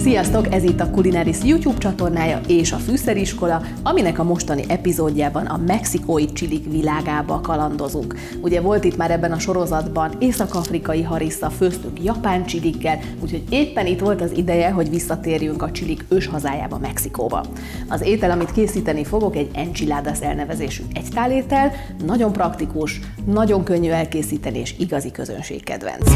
Sziasztok! Ez itt a Culinarius YouTube csatornája és a Fűszeriskola, aminek a mostani epizódjában a mexikói csilik világába kalandozunk. Ugye volt itt már ebben a sorozatban észak-afrikai harissa, főztük japán csilikkel, úgyhogy éppen itt volt az ideje, hogy visszatérjünk a csilik őshazájába, Mexikóba. Az étel, amit készíteni fogok, egy enchiladas elnevezésű egytálétel, nagyon praktikus, nagyon könnyű elkészíteni és igazi közönségkedvenc.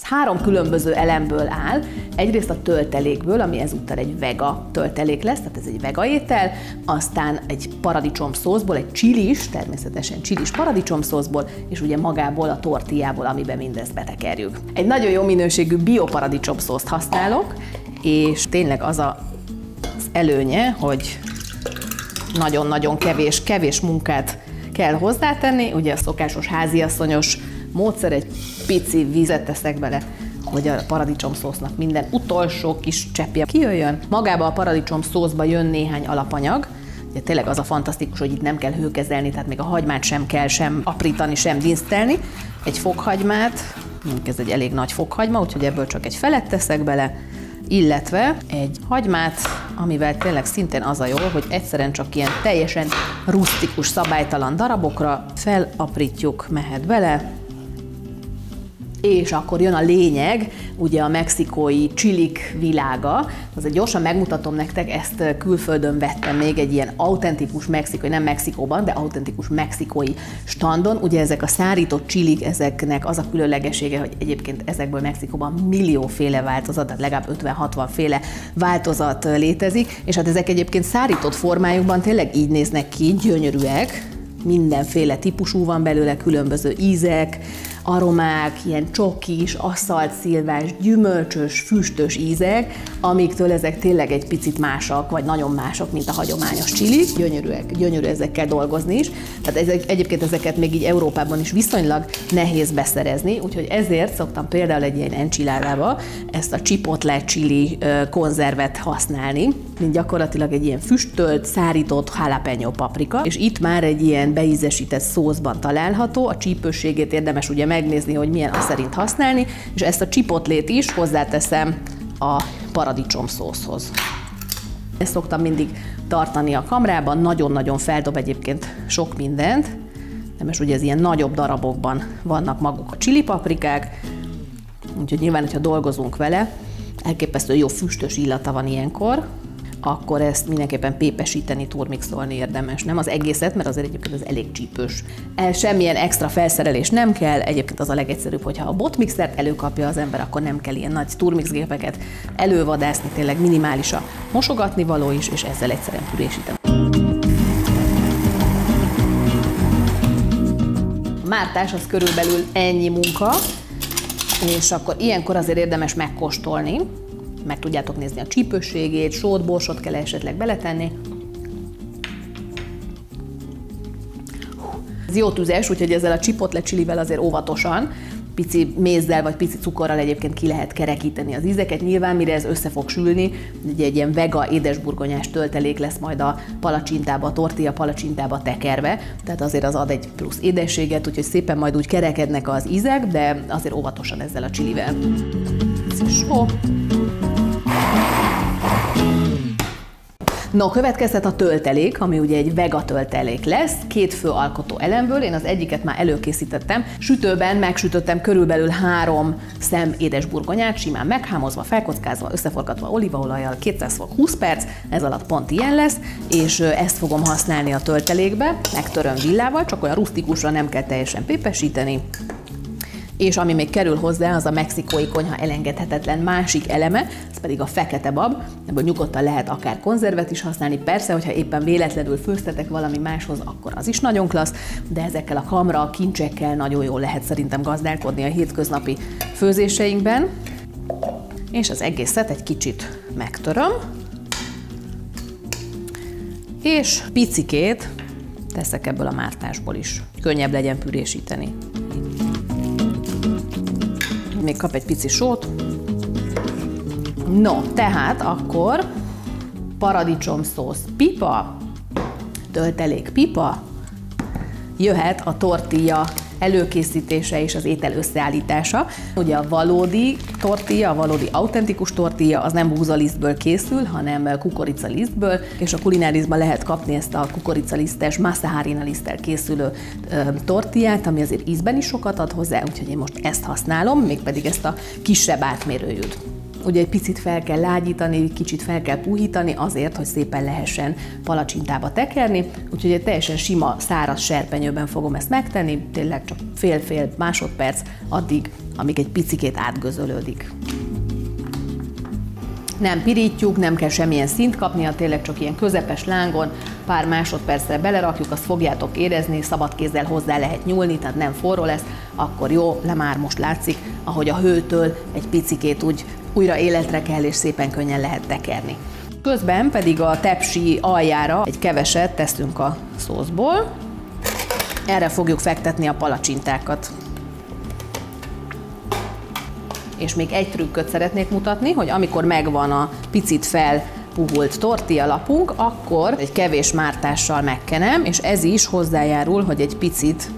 Három különböző elemből áll, egyrészt a töltelékből, ami ezúttal egy vega töltelék lesz, tehát ez egy vega étel, aztán egy paradicsomszószból, egy csilis, természetesen csilis paradicsomszószból, és ugye magából a tortillából, amiben mindezt betekerjük. Egy nagyon jó minőségű bioparadicsomszószt használok, és tényleg az az előnye, hogy nagyon-nagyon kevés munkát kell hozzátenni, ugye a szokásos háziasszonyos módszer, egy pici vízet teszek bele, hogy a paradicsomszósznak minden utolsó kis cseppje kijöjjön. Magába a paradicsomszószba jön néhány alapanyag, ugye tényleg az a fantasztikus, hogy itt nem kell hőkezelni, tehát még a hagymát sem kell sem aprítani, sem dinsztelni. Egy fokhagymát, ez egy elég nagy fokhagyma, úgyhogy ebből csak egy felet teszek bele, illetve egy hagymát, amivel tényleg szintén az a jó, hogy egyszerűen csak ilyen teljesen rusztikus, szabálytalan darabokra felaprítjuk, mehet bele, és akkor jön a lényeg, ugye a mexikói csilik világa. Azért gyorsan megmutatom nektek, ezt külföldön vettem még egy ilyen autentikus mexikói, nem Mexikóban, de autentikus mexikói standon. Ugye ezek a szárított csilik, ezeknek az a különlegessége, hogy egyébként ezekből Mexikóban millióféle változat, tehát legalább 50-60 féle változat létezik, és hát ezek egyébként szárított formájukban tényleg így néznek ki, gyönyörűek, mindenféle típusú van belőle, különböző ízek, aromák, ilyen csokis, aszalt szilvás, gyümölcsös, füstös ízek, amiktől ezek tényleg egy picit másak, vagy nagyon mások, mint a hagyományos csilik. Gyönyörű ezekkel dolgozni is. Tehát egyébként ezeket még így Európában is viszonylag nehéz beszerezni, úgyhogy ezért szoktam például egy ilyen enchiladába ezt a chipotle chili konzervet használni, mint gyakorlatilag egy ilyen füstölt, szárított jalapeno paprika, és itt már egy ilyen beízesített szószban található, a csípőségét érdemes ugye megnézni, hogy milyen azt szerint használni, és ezt a chipotlét is hozzáteszem a paradicsomszószhoz. Ezt szoktam mindig tartani a kamrában, nagyon-nagyon feldob egyébként sok mindent, de most ugye ez ilyen nagyobb darabokban vannak maguk a csilipaprikák, úgyhogy nyilván, hogyha dolgozunk vele, elképesztő jó füstös illata van ilyenkor, akkor ezt mindenképpen pépesíteni, turmixolni érdemes. Nem az egészet, mert azért egyébként ez elég csípős. Semmilyen extra felszerelés nem kell, egyébként az a legegyszerűbb, hogyha a botmixert előkapja az ember, akkor nem kell ilyen nagy turmixgépeket elővadászni, tényleg minimális a mosogatni való is, és ezzel egyszerűen pürésítem. A mártás az körülbelül ennyi munka, és akkor ilyenkor azért érdemes megkóstolni. Meg tudjátok nézni a csípőségét, sót, borsot kell esetleg beletenni. Ez jó tüzes, úgyhogy ezzel a chipotle chilivel azért óvatosan, pici mézzel vagy pici cukorral egyébként ki lehet kerekíteni az ízeket. Nyilván, mire ez össze fog sülni, ugye egy ilyen vega édesburgonyás töltelék lesz majd a palacsintába, a tortilla palacsintába tekerve, tehát azért az ad egy plusz édességet, úgyhogy szépen majd úgy kerekednek az ízek, de azért óvatosan ezzel a chilivel. Jó. No, következhet a töltelék, ami ugye egy vega töltelék lesz, 2 fő alkotó elemből, én az egyiket már előkészítettem, sütőben megsütöttem körülbelül 3 szem édesburgonyát, simán meghámozva, felkockázva, összeforgatva olívaolajjal, 200 fok 20 perc, ez alatt pont ilyen lesz, és ezt fogom használni a töltelékbe, megtöröm villával, csak olyan rusztikusra, nem kell teljesen pépesíteni. És ami még kerül hozzá, az a mexikói konyha elengedhetetlen másik eleme, ez pedig a fekete bab, ebből nyugodtan lehet akár konzervet is használni, persze, hogyha éppen véletlenül főztetek valami máshoz, akkor az is nagyon klassz, de ezekkel a kamra kincsekkel nagyon jól lehet szerintem gazdálkodni a hétköznapi főzéseinkben. És az egészet egy kicsit megtöröm, és picikét teszek ebből a mártásból is, könnyebb legyen pürésíteni. még kap egy pici sót. No, tehát akkor paradicsomszósz pipa, töltelék pipa, jöhet a tortilla előkészítése és az étel összeállítása. Ugye a valódi tortilla, a valódi autentikus tortilla az nem búzalisztből készül, hanem kukoricalisztből, és a kulinárizban lehet kapni ezt a kukoricalisztes, massa-harina liszttel készülő tortillát, ami azért ízben is sokat ad hozzá, úgyhogy én most ezt használom, mégpedig ezt a kisebb átmérőjűt. Ugye egy picit fel kell lágyítani, kicsit fel kell puhítani azért, hogy szépen lehessen palacsintába tekerni, úgyhogy egy teljesen sima, száraz serpenyőben fogom ezt megtenni, tényleg csak fél-fél másodperc addig, amíg egy picikét átgözölődik. Nem pirítjuk, nem kell semmilyen színt kapnia, tényleg csak ilyen közepes lángon pár másodpercre belerakjuk, azt fogjátok érezni, szabad kézzel hozzá lehet nyúlni, tehát nem forró lesz, akkor jó, már most látszik, ahogy a hőtől egy picikét úgy újra életre kell, és szépen könnyen lehet tekerni. Közben pedig a tepsi aljára egy keveset teszünk a szószból. Erre fogjuk fektetni a palacsintákat. És még egy trükköt szeretnék mutatni, hogy amikor megvan a picit felpuhult tortillalapunk, akkor egy kevés mártással megkenem, és ez is hozzájárul, hogy egy picit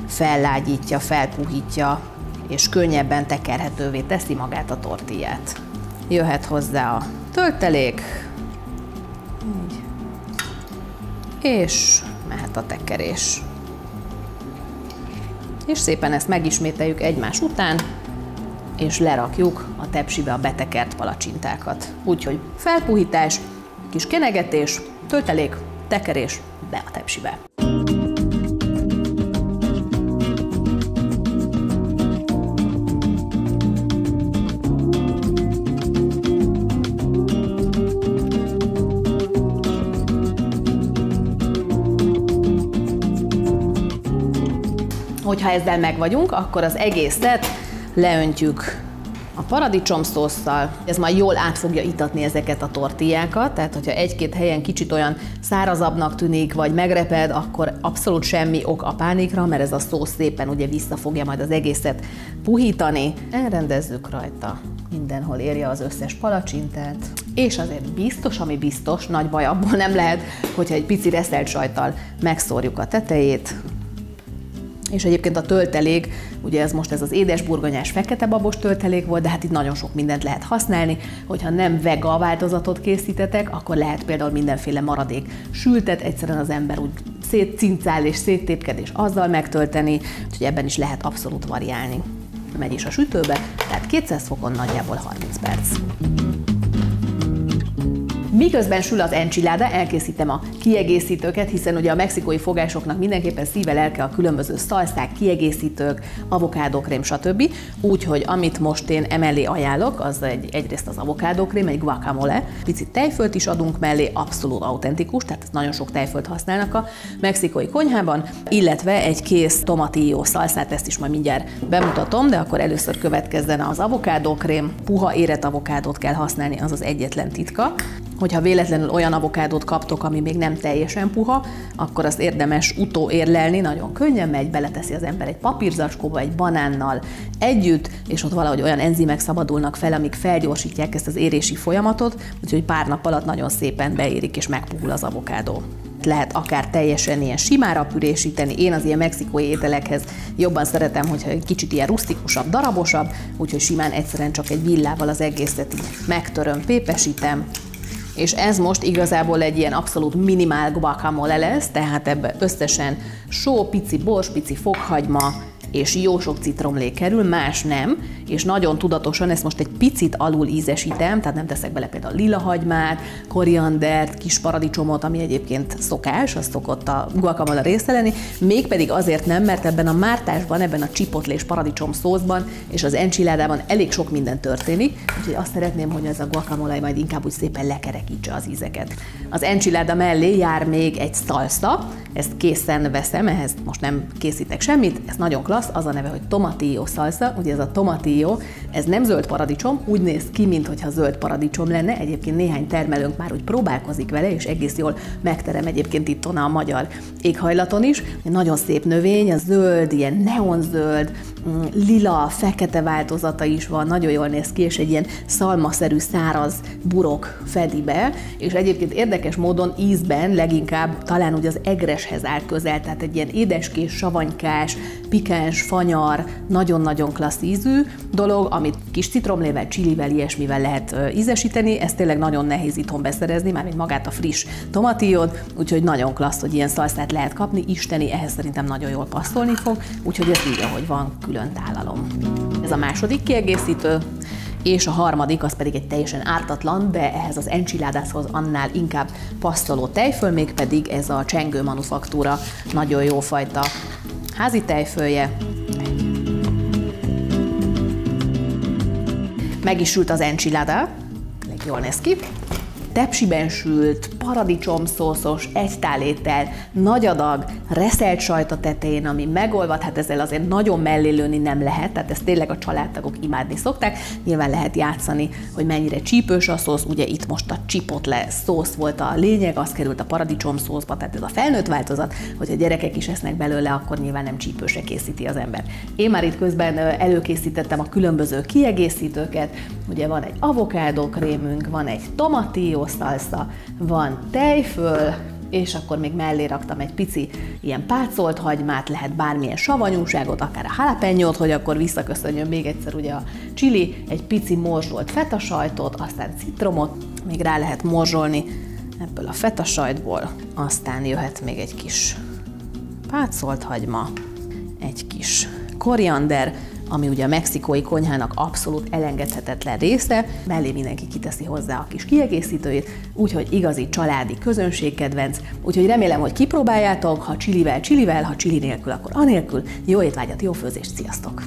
fellágyítja, felpuhítja, és könnyebben tekerhetővé teszi magát a tortillát. Jöhet hozzá a töltelék, így. És mehet a tekerés. És szépen ezt megismételjük egymás után, és lerakjuk a tepsibe a betekert palacsintákat. Úgyhogy felpuhítás, kis kenegetés, töltelék, tekerés, be a tepsibe. Hogyha ezzel meg vagyunk, akkor az egészet leöntjük a paradicsomszósszal. Ez majd jól át fogja itatni ezeket a tortillákat, tehát hogyha egy-két helyen kicsit olyan szárazabbnak tűnik, vagy megreped, akkor abszolút semmi ok a pánikra, mert ez a szósz szépen ugye vissza fogja majd az egészet puhítani. Elrendezzük rajta, mindenhol érje az összes palacsintát. És azért biztos, ami biztos, nagy baj abból nem lehet, hogyha egy pici reszelt sajttal megszórjuk a tetejét. És egyébként a töltelék, ugye ez az édesburgonyás fekete babos töltelék volt, de hát itt nagyon sok mindent lehet használni. Hogyha nem vega változatot készítetek, akkor lehet például mindenféle maradék sültet, egyszerűen az ember úgy szétcincál és széttépked és azzal megtölteni, úgyhogy ebben is lehet abszolút variálni. Megy is a sütőbe, tehát 200 fokon nagyjából 30 perc. Miközben sül az enchilada, elkészítem a kiegészítőket, hiszen ugye a mexikói fogásoknak mindenképpen szíve lelke a különböző szalszák, kiegészítők, avokádókrém, stb. Úgyhogy amit most én emellé ajánlok, az egyrészt az avokádókrém, egy guacamole, picit tejfölt is adunk mellé, abszolút autentikus, tehát nagyon sok tejfölt használnak a mexikói konyhában, illetve egy kész tomatillo szalszát, ezt is majd mindjárt bemutatom, de akkor először következzen az avokádókrém, puha érett avokádót kell használni, az az egyetlen titka. Hogyha véletlenül olyan avokádót kaptok, ami még nem teljesen puha, akkor azt érdemes utóérlelni, nagyon könnyen megy, beleteszi az ember egy papírzacskóba, egy banánnal együtt, és ott valahogy olyan enzimek szabadulnak fel, amik felgyorsítják ezt az érési folyamatot, úgyhogy pár nap alatt nagyon szépen beérik és megpuhul az avokádó. Lehet akár teljesen ilyen simára pürésíteni. Én az ilyen mexikói ételekhez jobban szeretem, hogyha egy kicsit ilyen rusztikusabb, darabosabb, úgyhogy simán egyszerűen csak egy villával az egészet így megtöröm, pépesítem. És ez most igazából egy ilyen abszolút minimál guacamole lesz, tehát ebbe összesen só, pici bors, pici fokhagyma és jó sok citromlé kerül, más nem, és nagyon tudatosan ezt most egy picit alul ízesítem, tehát nem teszek bele például lilahagymát, koriandert, kis paradicsomot, ami egyébként szokás, az szokott a guacamole része lenni, mégpedig azért nem, mert ebben a mártásban, ebben a chipotlés paradicsom szószban és az enchiládában elég sok minden történik, úgyhogy azt szeretném, hogy ez a guacamole majd inkább úgy szépen lekerekítse az ízeket. Az enchilada mellé jár még egy salsa, ezt készen veszem, ehhez most nem készítek semmit, ez nagyon klassz, klassz, az a neve, hogy tomatillo salsa. Ugye ez a tomatillo, ez nem zöld paradicsom, úgy néz ki, mintha zöld paradicsom lenne. Egyébként néhány termelőnk már úgy próbálkozik vele, és egész jól megterem egyébként itt a magyar éghajlaton is. Nagyon szép növény, a zöld, ilyen neonzöld, lila, fekete változata is van, nagyon jól néz ki, és egy ilyen szalmaszerű száraz burok fedi be, és egyébként érdekes módon ízben leginkább talán úgy az egreshez áll közel, tehát egy ilyen édeskés, savanykás, pikáns, fanyar, nagyon-nagyon klassz ízű dolog, amit kis citromlével, csilivel, ilyesmivel lehet ízesíteni, ez tényleg nagyon nehéz itthon beszerezni, mármint magát a friss tomatillót, úgyhogy nagyon klassz, hogy ilyen szalszát lehet kapni, isteni, ehhez szerintem nagyon jól passzolni fog, úgyhogy ez így, ahogy van, külön tálalom. Ez a második kiegészítő, és a harmadik, az pedig egy teljesen ártatlan, de ehhez az enchiladáshoz annál inkább passzoló tejföl, mégpedig ez a Csengő Manufaktúra nagyon jó fajta házi tejfölje. Meg is sült az enchilada, jól néz ki. Tepsiben sült, paradicsomszószos, egy tál étel, nagy adag, reszelt sajt a tetején, ami megolvad, hát ezzel azért nagyon mellélőni nem lehet, tehát ezt tényleg a családtagok imádni szokták. Nyilván lehet játszani, hogy mennyire csípős a szósz, ugye itt most a chipotle szósz volt a lényeg, az került a paradicsomszószba, tehát ez a felnőtt változat, hogy a gyerekek is esznek belőle, akkor nyilván nem csípősre készíti az ember. Én már itt közben előkészítettem a különböző kiegészítőket, ugye van egy avokádó krémünk, van egy tomatillo salsa, van tejföl, és akkor még mellé raktam egy pici ilyen pácolt hagymát, lehet bármilyen savanyúságot, akár a jalapeñót, hogy akkor visszaköszönjön még egyszer ugye a chili, egy pici morzsolt fetasajtot, aztán citromot, még rá lehet morzsolni ebből a fetasajtból, aztán jöhet még egy kis pácolt hagyma, egy kis koriander, ami ugye a mexikói konyhának abszolút elengedhetetlen része, mellé mindenki kiteszi hozzá a kis kiegészítőjét, úgyhogy igazi családi közönségkedvenc, úgyhogy remélem, hogy kipróbáljátok, ha csilivel, ha csili nélkül, akkor anélkül. Jó étvágyat, jó főzést, sziasztok!